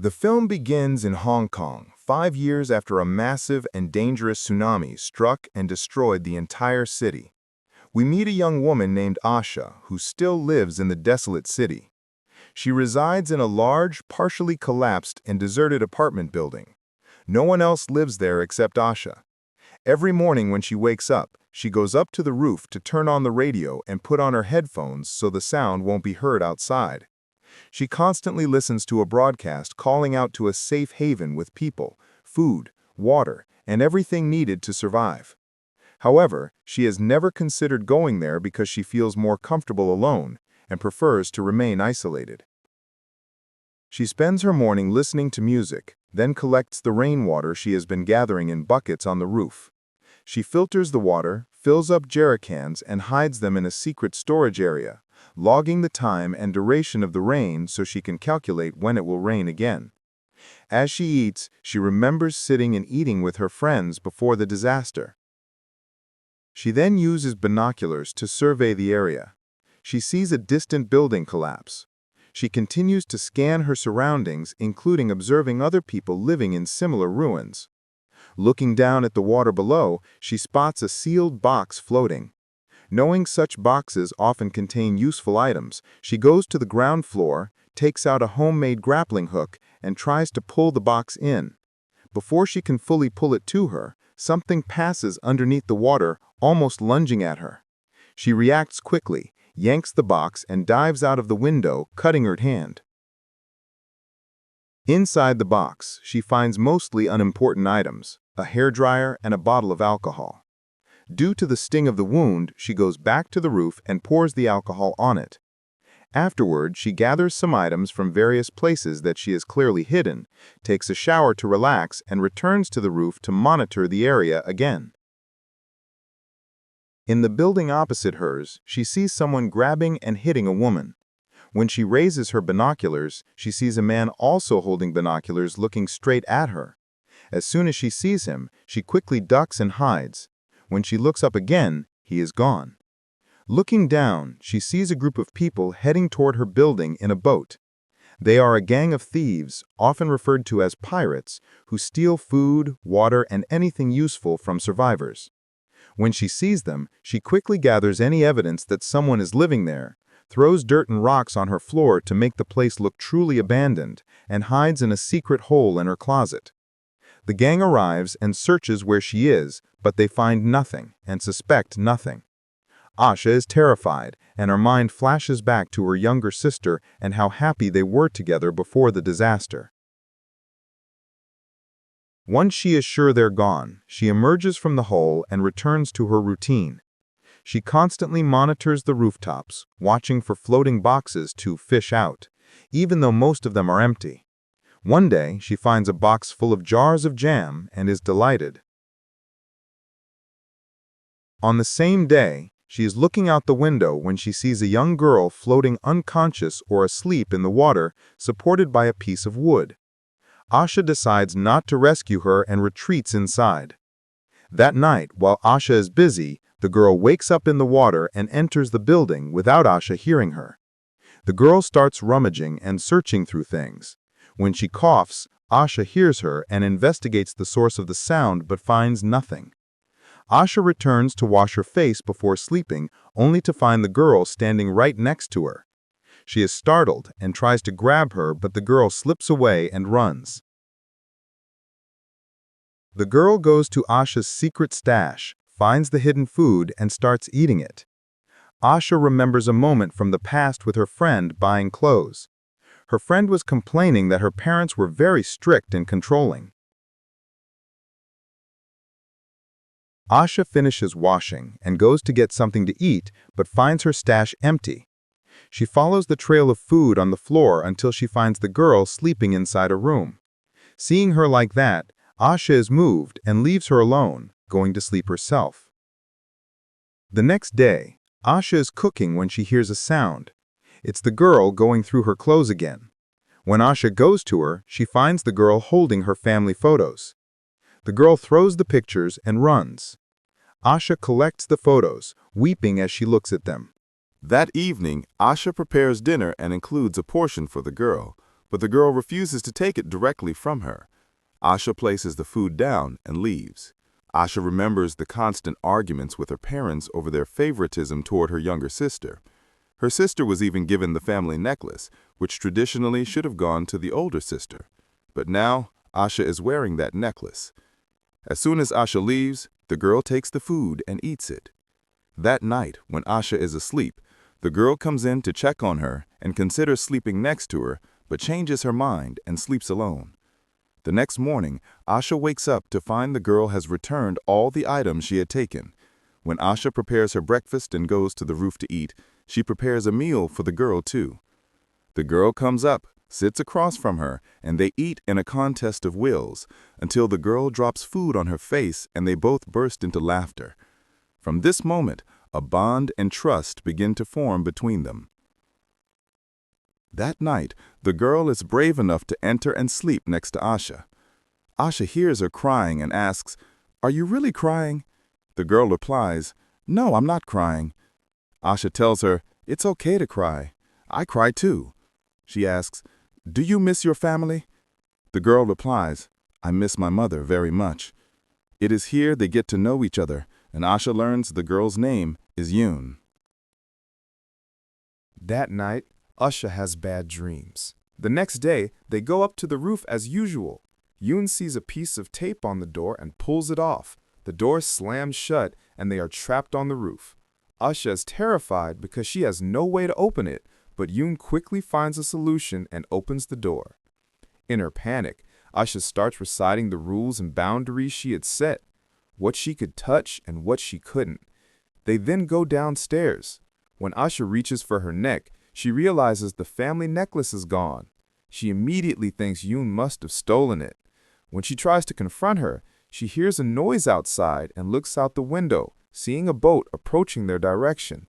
The film begins in Hong Kong, 5 years after a massive and dangerous tsunami struck and destroyed the entire city. We meet a young woman named Asha, who still lives in the desolate city. She resides in a large, partially collapsed and deserted apartment building. No one else lives there except Asha. Every morning when she wakes up, she goes up to the roof to turn on the radio and put on her headphones so the sound won't be heard outside. She constantly listens to a broadcast calling out to a safe haven with people, food, water, and everything needed to survive. However, she has never considered going there because she feels more comfortable alone and prefers to remain isolated. She spends her morning listening to music, then collects the rainwater she has been gathering in buckets on the roof. She filters the water, fills up jerrycans, and hides them in a secret storage area, logging the time and duration of the rain so she can calculate when it will rain again. As she eats, she remembers sitting and eating with her friends before the disaster. She then uses binoculars to survey the area. She sees a distant building collapse. She continues to scan her surroundings, including observing other people living in similar ruins. Looking down at the water below, she spots a sealed box floating. Knowing such boxes often contain useful items, she goes to the ground floor, takes out a homemade grappling hook, and tries to pull the box in. Before she can fully pull it to her, something passes underneath the water, almost lunging at her. She reacts quickly, yanks the box, and dives out of the window, cutting her hand. Inside the box, she finds mostly unimportant items, a hairdryer and a bottle of alcohol. Due to the sting of the wound, she goes back to the roof and pours the alcohol on it. Afterward, she gathers some items from various places that she has clearly hidden, takes a shower to relax, and returns to the roof to monitor the area again. In the building opposite hers, she sees someone grabbing and hitting a woman. When she raises her binoculars, she sees a man also holding binoculars looking straight at her. As soon as she sees him, she quickly ducks and hides. When she looks up again, he is gone. Looking down, she sees a group of people heading toward her building in a boat. They are a gang of thieves, often referred to as pirates, who steal food, water, and anything useful from survivors. When she sees them, she quickly gathers any evidence that someone is living there, throws dirt and rocks on her floor to make the place look truly abandoned, and hides in a secret hole in her closet. The gang arrives and searches where she is, but they find nothing and suspect nothing. Asha is terrified, and her mind flashes back to her younger sister and how happy they were together before the disaster. Once she is sure they're gone, she emerges from the hole and returns to her routine. She constantly monitors the rooftops, watching for floating boxes to fish out, even though most of them are empty. One day, she finds a box full of jars of jam and is delighted. On the same day, she is looking out the window when she sees a young girl floating unconscious or asleep in the water, supported by a piece of wood. Asha decides not to rescue her and retreats inside. That night, while Asha is busy, the girl wakes up in the water and enters the building without Asha hearing her. The girl starts rummaging and searching through things. When she coughs, Asha hears her and investigates the source of the sound but finds nothing. Asha returns to wash her face before sleeping, only to find the girl standing right next to her. She is startled and tries to grab her, but the girl slips away and runs. The girl goes to Asha's secret stash, finds the hidden food, and starts eating it. Asha remembers a moment from the past with her friend buying clothes. Her friend was complaining that her parents were very strict and controlling. Asha finishes washing and goes to get something to eat, but finds her stash empty. She follows the trail of food on the floor until she finds the girl sleeping inside a room. Seeing her like that, Asha is moved and leaves her alone, going to sleep herself. The next day, Asha is cooking when she hears a sound. It's the girl going through her clothes again. When Asha goes to her, she finds the girl holding her family photos. The girl throws the pictures and runs. Asha collects the photos, weeping as she looks at them. That evening, Asha prepares dinner and includes a portion for the girl, but the girl refuses to take it directly from her. Asha places the food down and leaves. Asha remembers the constant arguments with her parents over their favoritism toward her younger sister. Her sister was even given the family necklace, which traditionally should have gone to the older sister. But now, Asha is wearing that necklace. As soon as Asha leaves, the girl takes the food and eats it. That night, when Asha is asleep, the girl comes in to check on her and considers sleeping next to her, but changes her mind and sleeps alone. The next morning, Asha wakes up to find the girl has returned all the items she had taken. When Asha prepares her breakfast and goes to the roof to eat, she prepares a meal for the girl too. The girl comes up, sits across from her, and they eat in a contest of wills, until the girl drops food on her face and they both burst into laughter. From this moment, a bond and trust begin to form between them. That night, the girl is brave enough to enter and sleep next to Asha. Asha hears her crying and asks, "Are you really crying?" The girl replies, "No, I'm not crying." Asha tells her, "It's okay to cry. I cry too." She asks, "Do you miss your family?" The girl replies, "I miss my mother very much." It is here they get to know each other, and Asha learns the girl's name is Yoon. That night, Asha has bad dreams. The next day, they go up to the roof as usual. Yoon sees a piece of tape on the door and pulls it off. The door slams shut and they are trapped on the roof. Asha is terrified because she has no way to open it, but Yoon quickly finds a solution and opens the door. In her panic, Asha starts reciting the rules and boundaries she had set, what she could touch and what she couldn't. They then go downstairs. When Asha reaches for her neck, she realizes the family necklace is gone. She immediately thinks Yoon must have stolen it. When she tries to confront her, she hears a noise outside and looks out the window, seeing a boat approaching their direction.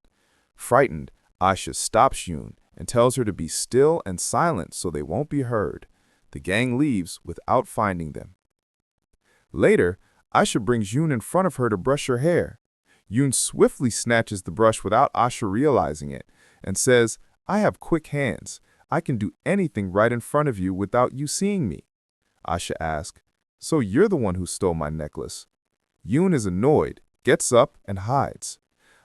Frightened, Asha stops Yoon and tells her to be still and silent so they won't be heard. The gang leaves without finding them. Later, Asha brings Yoon in front of her to brush her hair. Yoon swiftly snatches the brush without Asha realizing it and says, "I have quick hands. I can do anything right in front of you without you seeing me." Asha asks, "So you're the one who stole my necklace?" Yoon is annoyed, gets up, and hides.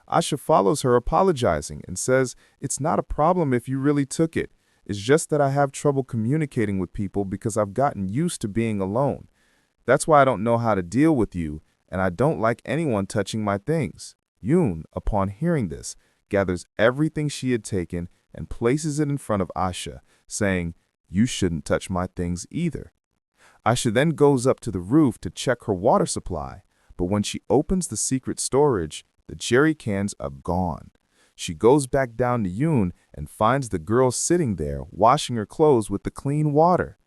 Asha follows her apologizing and says, "It's not a problem if you really took it. It's just that I have trouble communicating with people because I've gotten used to being alone. That's why I don't know how to deal with you, and I don't like anyone touching my things." Yoon, upon hearing this, gathers everything she had taken and places it in front of Asha, saying, "You shouldn't touch my things either." Asha then goes up to the roof to check her water supply, but when she opens the secret storage, the jerry cans are gone. She goes back down to Yoon and finds the girl sitting there washing her clothes with the clean water.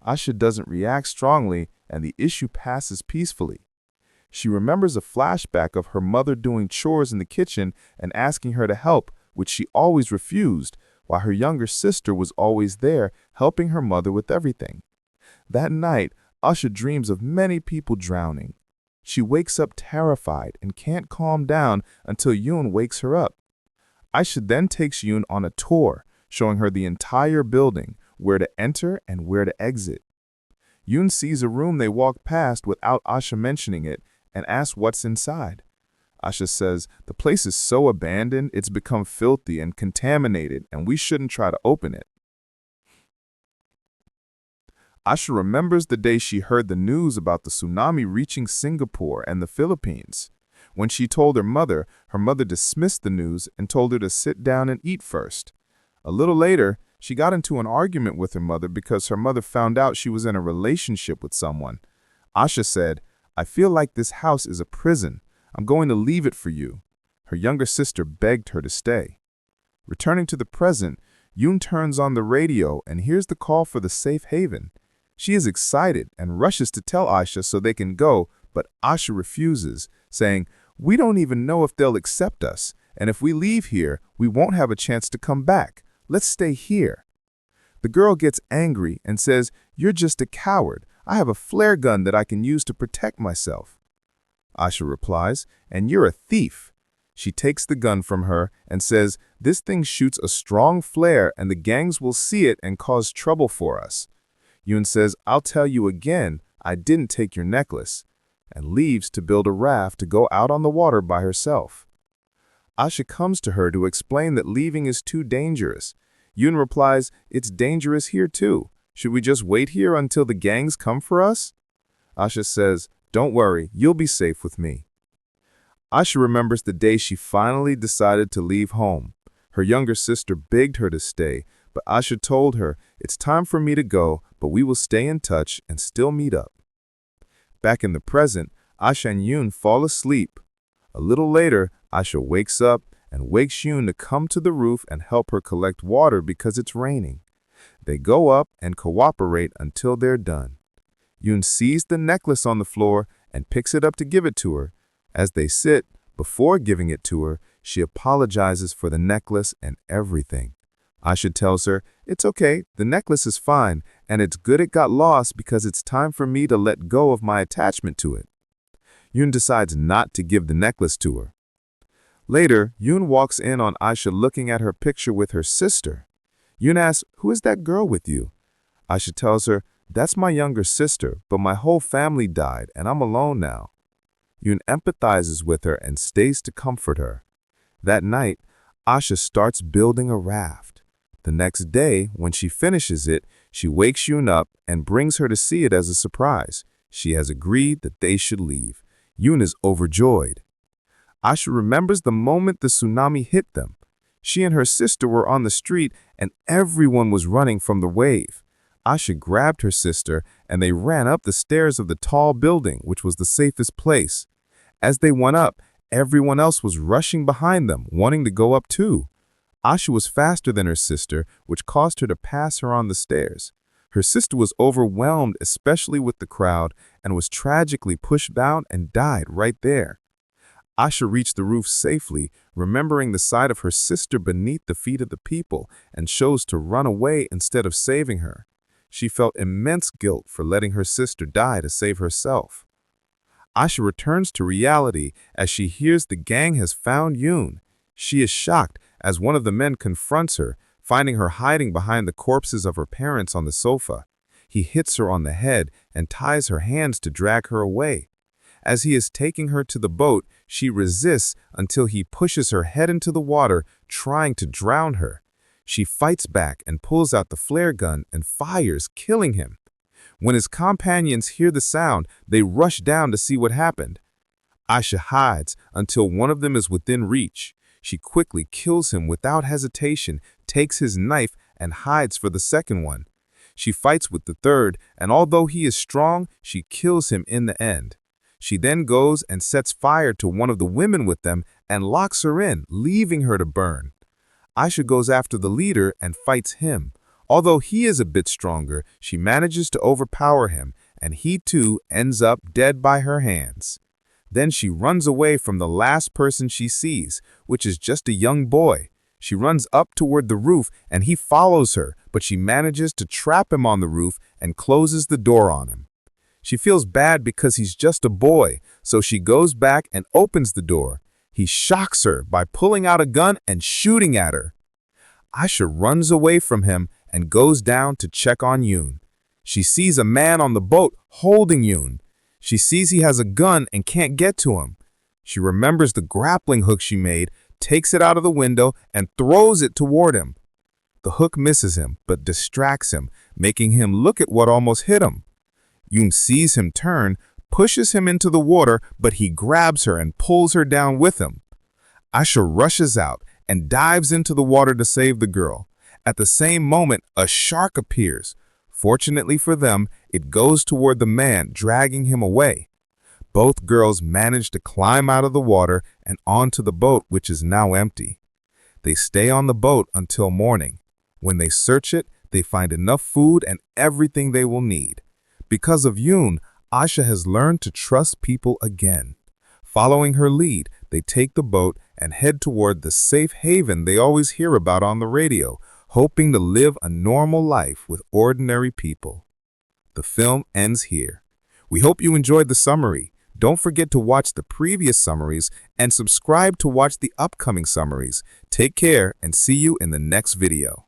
Asha doesn't react strongly and the issue passes peacefully. She remembers a flashback of her mother doing chores in the kitchen and asking her to help, which she always refused, while her younger sister was always there helping her mother with everything. That night, Asha dreams of many people drowning. She wakes up terrified and can't calm down until Yoon wakes her up. Asha then takes Yoon on a tour, showing her the entire building, where to enter and where to exit. Yoon sees a room they walk past without Asha mentioning it and asks what's inside. Asha says, "The place is so abandoned, it's become filthy and contaminated, and we shouldn't try to open it." Asha remembers the day she heard the news about the tsunami reaching Singapore and the Philippines. When she told her mother dismissed the news and told her to sit down and eat first. A little later, she got into an argument with her mother because her mother found out she was in a relationship with someone. Asha said, "I feel like this house is a prison. I'm going to leave it for you." Her younger sister begged her to stay. Returning to the present, Yoon turns on the radio and hears the call for the safe haven. She is excited and rushes to tell Asha so they can go, but Asha refuses, saying, "We don't even know if they'll accept us, and if we leave here, we won't have a chance to come back. Let's stay here." The girl gets angry and says, "You're just a coward. I have a flare gun that I can use to protect myself." Asha replies, "And you're a thief." She takes the gun from her and says, "This thing shoots a strong flare and the gangs will see it and cause trouble for us." Yoon says, "I'll tell you again, I didn't take your necklace," and leaves to build a raft to go out on the water by herself. Asha comes to her to explain that leaving is too dangerous. Yoon replies, "It's dangerous here too. Should we just wait here until the gangs come for us?" Asha says, "Don't worry, you'll be safe with me." Asha remembers the day she finally decided to leave home. Her younger sister begged her to stay, but Asha told her, "It's time for me to go, but we will stay in touch and still meet up." Back in the present, Asha and Yoon fall asleep. A little later, Asha wakes up and wakes Yoon to come to the roof and help her collect water because it's raining. They go up and cooperate until they're done. Yoon sees the necklace on the floor and picks it up to give it to her. As they sit, before giving it to her, she apologizes for the necklace and everything. Asha tells her, "It's okay, the necklace is fine, and it's good it got lost because it's time for me to let go of my attachment to it." Yoon decides not to give the necklace to her. Later, Yoon walks in on Asha looking at her picture with her sister. Yoon asks, "Who is that girl with you?" Asha tells her, "That's my younger sister, but my whole family died and I'm alone now." Yoon empathizes with her and stays to comfort her. That night, Asha starts building a raft. The next day, when she finishes it, she wakes Yoon up and brings her to see it as a surprise. She has agreed that they should leave. Yoon is overjoyed. Asha remembers the moment the tsunami hit them. She and her sister were on the street and everyone was running from the wave. Asha grabbed her sister and they ran up the stairs of the tall building, which was the safest place. As they went up, everyone else was rushing behind them, wanting to go up too. Asha was faster than her sister, which caused her to pass her on the stairs. Her sister was overwhelmed, especially with the crowd, and was tragically pushed down and died right there. Asha reached the roof safely, remembering the sight of her sister beneath the feet of the people, and chose to run away instead of saving her. She felt immense guilt for letting her sister die to save herself. Asha returns to reality as she hears the gang has found Yoon. She is shocked as one of the men confronts her, finding her hiding behind the corpses of her parents on the sofa. He hits her on the head and ties her hands to drag her away. As he is taking her to the boat, she resists until he pushes her head into the water, trying to drown her. She fights back and pulls out the flare gun and fires, killing him. When his companions hear the sound, they rush down to see what happened. Asha hides until one of them is within reach. She quickly kills him without hesitation, takes his knife, and hides for the second one. She fights with the third, and although he is strong, she kills him in the end. She then goes and sets fire to one of the women with them and locks her in, leaving her to burn. Asha goes after the leader and fights him. Although he is a bit stronger, she manages to overpower him, and he too ends up dead by her hands. Then she runs away from the last person she sees, which is just a young boy. She runs up toward the roof and he follows her, but she manages to trap him on the roof and closes the door on him. She feels bad because he's just a boy, so she goes back and opens the door. He shocks her by pulling out a gun and shooting at her. Asha runs away from him and goes down to check on Yoon. She sees a man on the boat holding Yoon. She sees he has a gun and can't get to him. She remembers the grappling hook she made, takes it out of the window, and throws it toward him. The hook misses him, but distracts him, making him look at what almost hit him. Yoon sees him turn, pushes him into the water, but he grabs her and pulls her down with him. Asha rushes out and dives into the water to save the girl. At the same moment, a shark appears. Fortunately for them, it goes toward the man, dragging him away. Both girls manage to climb out of the water and onto the boat, which is now empty. They stay on the boat until morning. When they search it, they find enough food and everything they will need. Because of Yoon, Asha has learned to trust people again. Following her lead, they take the boat and head toward the safe haven they always hear about on the radio, hoping to live a normal life with ordinary people. The film ends here. We hope you enjoyed the summary. Don't forget to watch the previous summaries and subscribe to watch the upcoming summaries. Take care and see you in the next video.